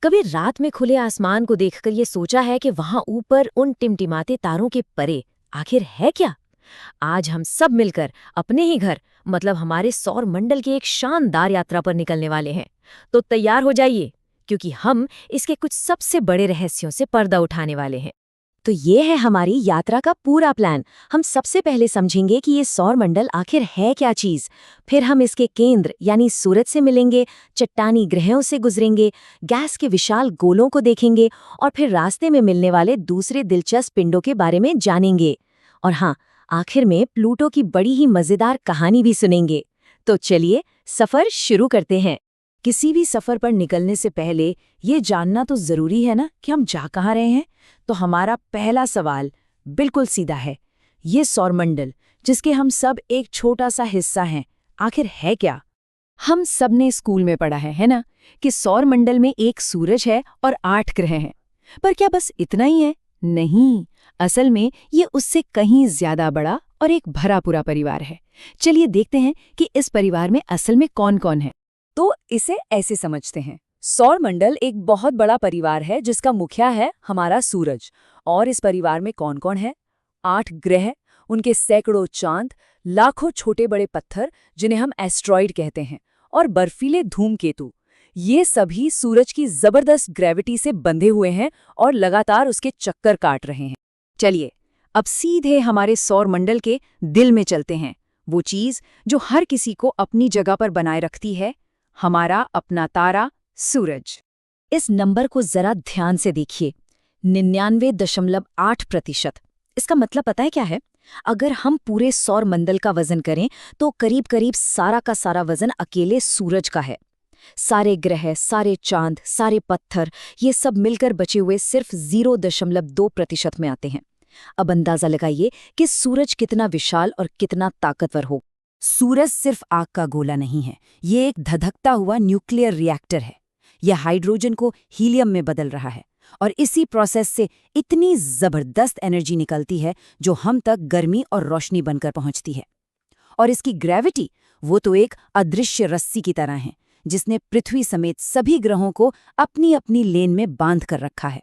कभी रात में खुले आसमान को देखकर ये सोचा है कि वहां ऊपर उन टिमटिमाते तारों के परे आखिर है क्या? आज हम सब मिलकर अपने ही घर मतलब हमारे सौर मंडल की एक शानदार यात्रा पर निकलने वाले हैं। तो तैयार हो जाइए, क्योंकि हम इसके कुछ सबसे बड़े रहस्यों से पर्दा उठाने वाले हैं। तो ये है हमारी यात्रा का पूरा प्लान। हम सबसे पहले समझेंगे कि ये सौर मंडल आखिर है क्या चीज। फिर हम इसके केंद्र यानी सूरज से मिलेंगे, चट्टानी ग्रहों से गुजरेंगे, गैस के विशाल गोलों को देखेंगे और फिर रास्ते में मिलने वाले दूसरे दिलचस्प पिंडों के बारे में जानेंगे। और हाँ, आखिर में प्लूटो की बड़ी ही मजेदार कहानी भी सुनेंगे। तो चलिए सफर शुरू करते हैं। किसी भी सफर पर निकलने से पहले ये जानना तो जरूरी है ना कि हम जा कहाँ रहे हैं। तो हमारा पहला सवाल बिल्कुल सीधा है, ये सौरमंडल जिसके हम सब एक छोटा सा हिस्सा हैं, आखिर है क्या? हम सब ने स्कूल में पढ़ा है ना, कि सौरमंडल में एक सूरज है और 8 ग्रह हैं। पर क्या बस इतना ही है? नहीं, असल में ये उससे कहीं ज्यादा बड़ा और एक भरा पूरा परिवार है। चलिए देखते हैं कि इस परिवार में असल में कौन कौन है। तो इसे ऐसे समझते हैं, सौरमंडल एक बहुत बड़ा परिवार है जिसका मुखिया है हमारा सूरज। और इस परिवार में कौन कौन है? 8 ग्रह, उनके सैकड़ों चांद, लाखों छोटे बड़े पत्थर जिन्हें हम एस्ट्रॉइड कहते हैं, और बर्फीले धूमकेतु। ये सभी सूरज की जबरदस्त ग्रेविटी से बंधे हुए हैं और लगातार उसके चक्कर काट रहे हैं। चलिए अब सीधे हमारे सौरमंडल के दिल में चलते हैं, वो चीज जो हर किसी को अपनी जगह पर बनाए रखती है, हमारा अपना तारा सूरज। इस नंबर को जरा ध्यान से देखिए, 99.8%। इसका मतलब पता है क्या है? अगर हम पूरे सौर मंडल का वजन करें तो करीब करीब सारा का सारा वजन अकेले सूरज का है। सारे ग्रह, सारे चांद, सारे पत्थर, ये सब मिलकर बचे हुए सिर्फ 0.2% में आते हैं। अब अंदाजा लगाइए कि सूरज कितना विशाल और कितना ताकतवर हो। सूरज सिर्फ आग का गोला नहीं है, ये एक धधकता हुआ न्यूक्लियर रिएक्टर है। यह हाइड्रोजन को हीलियम में बदल रहा है और इसी प्रोसेस से इतनी जबरदस्त एनर्जी निकलती है जो हम तक गर्मी और रोशनी बनकर पहुंचती है। और इसकी ग्रेविटी, वो तो एक अदृश्य रस्सी की तरह है जिसने पृथ्वी समेत सभी ग्रहों को अपनी अपनी लेन में बांध कर रखा है।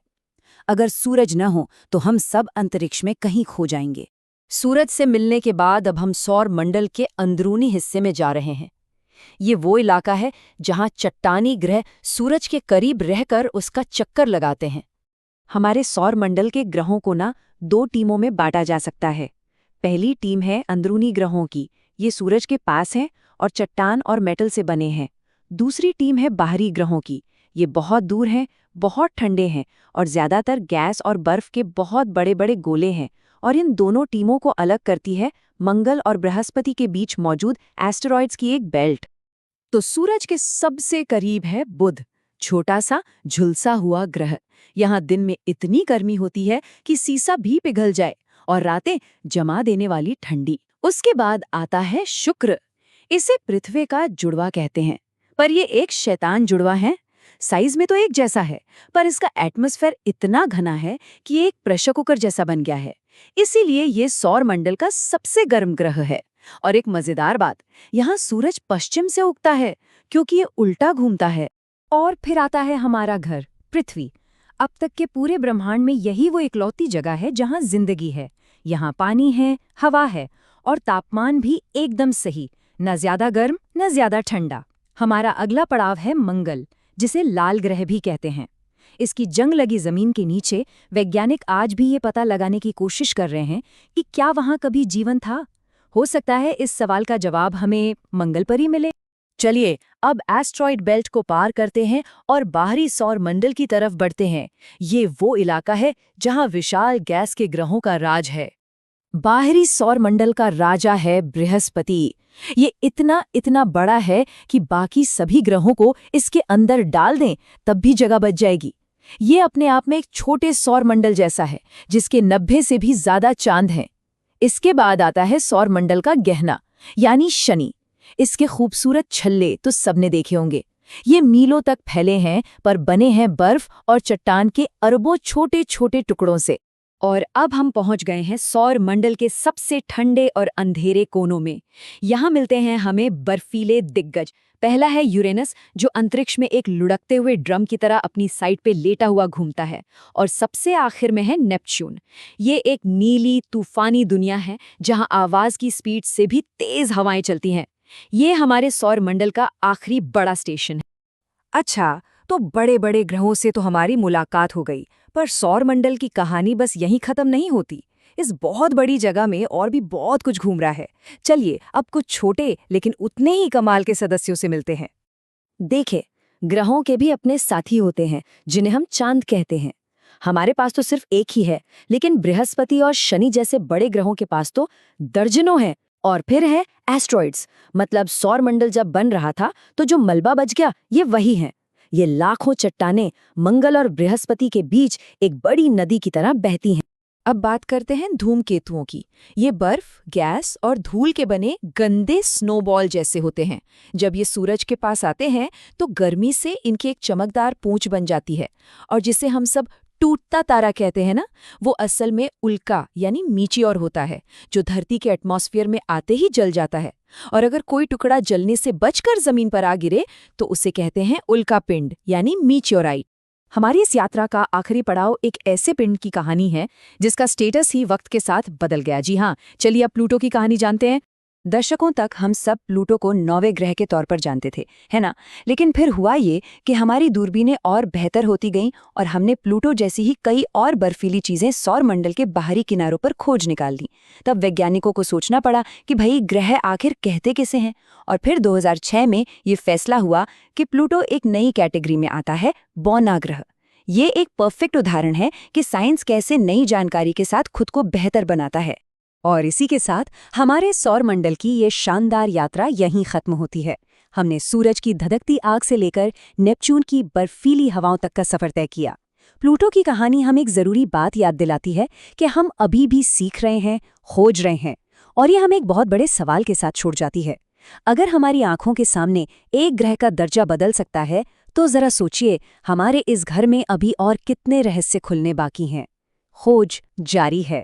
अगर सूरज न हो तो हम सब अंतरिक्ष में कहीं खो जाएंगे। सूरज से मिलने के बाद अब हम सौर मंडल के अंदरूनी हिस्से में जा रहे हैं। ये वो इलाका है जहां चट्टानी ग्रह सूरज के करीब रहकर उसका चक्कर लगाते हैं। हमारे सौर मंडल के ग्रहों को ना 2 टीमों में बांटा जा सकता है। पहली टीम है अंदरूनी ग्रहों की, ये सूरज के पास हैं और चट्टान और मेटल से बने हैं। दूसरी टीम है बाहरी ग्रहों की, ये बहुत दूर हैं, बहुत ठंडे हैं और ज्यादातर गैस और बर्फ के बहुत बड़े बड़े गोले हैं। और इन दोनों टीमों को अलग करती है मंगल और बृहस्पति के बीच मौजूद एस्टेरॉइड्स की एक बेल्ट। तो सूरज के सबसे करीब है बुध, छोटा सा झुलसा हुआ ग्रह। यहाँ दिन में इतनी गर्मी होती है कि सीसा भी पिघल जाए और रातें जमा देने वाली ठंडी। उसके बाद आता है शुक्र। इसे पृथ्वी का जुड़वा कहते हैं, पर ये एक शैतान जुड़वा है। साइज में तो एक जैसा है, पर इसका एटमॉस्फेयर इतना घना है कि ये एक प्रेशर कुकर जैसा बन गया है। इसीलिए ये सौर मंडल का सबसे गर्म ग्रह है। और एक मजेदार बात, यहाँ सूरज पश्चिम से उगता है क्योंकि ये उल्टा घूमता है। और फिर आता है हमारा घर पृथ्वी। अब तक के पूरे ब्रह्मांड में यही वो इकलौती जगह है जहाँ जिंदगी है। यहाँ पानी है, हवा है और तापमान भी एकदम सही, न ज्यादा गर्म न ज्यादा ठंडा। हमारा अगला पड़ाव है मंगल, जिसे लाल ग्रह भी कहते हैं। इसकी जंग लगी जमीन के नीचे वैज्ञानिक आज भी ये पता लगाने की कोशिश कर रहे हैं कि क्या वहां कभी जीवन था। हो सकता है इस सवाल का जवाब हमें मंगल पर ही मिले। चलिए अब एस्ट्रॉइड बेल्ट को पार करते हैं और बाहरी सौर मंडल की तरफ बढ़ते हैं। ये वो इलाका है जहां विशाल गैस के ग्रहों का राज है। बाहरी सौर मंडल का राजा है बृहस्पति। ये इतना इतना बड़ा है कि बाकी सभी ग्रहों को इसके अंदर डाल दें तब भी जगह बच जाएगी। ये अपने आप में एक छोटे सौर मंडल जैसा है जिसके 90 से भी ज्यादा चांद हैं। इसके बाद आता है सौर मंडल का गहना यानी शनि। इसके खूबसूरत छल्ले तो सबने देखे होंगे। ये मीलों तक फैले हैं पर बने हैं बर्फ और चट्टान के अरबों छोटे छोटे टुकड़ों से। और अब हम पहुंच गए हैं सौर मंडल के सबसे ठंडे और अंधेरे कोनों में। यहाँ मिलते हैं हमें बर्फीले दिग्गज। पहला है यूरेनस, जो अंतरिक्ष में एक लुढ़कते हुए ड्रम की तरह अपनी साइड पे लेटा हुआ घूमता है। और सबसे आखिर में है नेपच्यून। ये एक नीली तूफानी दुनिया है जहाँ आवाज की स्पीड से भी तेज हवाएं चलती हैं। ये हमारे सौर मंडल का आखिरी बड़ा स्टेशन है। अच्छा, तो बड़े बड़े ग्रहों से तो हमारी मुलाकात हो गई, पर सौर मंडल की कहानी बस यहीं खत्म नहीं होती। इस बहुत बड़ी जगह में और भी बहुत कुछ घूम रहा है। चलिए अब कुछ छोटे लेकिन उतने ही कमाल के सदस्यों से मिलते हैं। देखे, ग्रहों के भी अपने साथी होते हैं जिन्हें हम चांद कहते हैं। हमारे पास तो सिर्फ एक ही है, लेकिन बृहस्पति और शनि जैसे बड़े ग्रहों के पास तो दर्जनों हैं। और फिर है एस्ट्रॉइड्स, मतलब सौर मंडल जब बन रहा था तो जो मलबा बच गया, ये वही हैं। ये लाखों चट्टानें मंगल और बृहस्पति के बीच एक बड़ी नदी की तरह बहती हैं। अब बात करते हैं धूमकेतुओं की। ये बर्फ, गैस और धूल के बने गंदे स्नोबॉल जैसे होते हैं। जब ये सूरज के पास आते हैं तो गर्मी से इनकी एक चमकदार पूंछ बन जाती है, और जिसे हम सब टूटता तारा कहते हैं ना, वो असल में उल्का यानी मीचियोर होता है, जो धरती के एटमॉस्फेयर में आते ही जल जाता है। और अगर कोई टुकड़ा जलने से बचकर जमीन पर आ गिरे तो उसे कहते हैं उल्का पिंड यानी मीचियोराइट। हमारी इस यात्रा का आखिरी पड़ाव एक ऐसे पिंड की कहानी है जिसका स्टेटस ही वक्त के साथ बदल गया। जी हाँ, चलिए अब प्लूटो की कहानी जानते हैं। दशकों तक हम सब प्लूटो को 9वें ग्रह के तौर पर जानते थे, है ना? लेकिन फिर हुआ ये कि हमारी दूरबीनें और बेहतर होती गईं और हमने प्लूटो जैसी ही कई और बर्फीली चीजें सौर मंडल के बाहरी किनारों पर खोज निकाल ली। तब वैज्ञानिकों को सोचना पड़ा कि भाई ग्रह आखिर कहते किसे हैं। और फिर 2006 में ये फैसला हुआ कि प्लूटो एक नई कैटेगरी में आता है, बौना ग्रह। ये एक परफेक्ट उदाहरण है कि साइंस कैसे नई जानकारी के साथ खुद को बेहतर बनाता है। और इसी के साथ हमारे सौर मंडल की ये शानदार यात्रा यहीं खत्म होती है। हमने सूरज की धधकती आग से लेकर नेपच्यून की बर्फीली हवाओं तक का सफर तय किया। प्लूटो की कहानी हमें एक जरूरी बात याद दिलाती है कि हम अभी भी सीख रहे हैं, खोज रहे हैं, और ये हमें एक बहुत बड़े सवाल के साथ छोड़ जाती है। अगर हमारी आंखों के सामने एक ग्रह का दर्जा बदल सकता है, तो जरा सोचिए हमारे इस घर में अभी और कितने रहस्य खुलने बाकी हैं। खोज जारी है।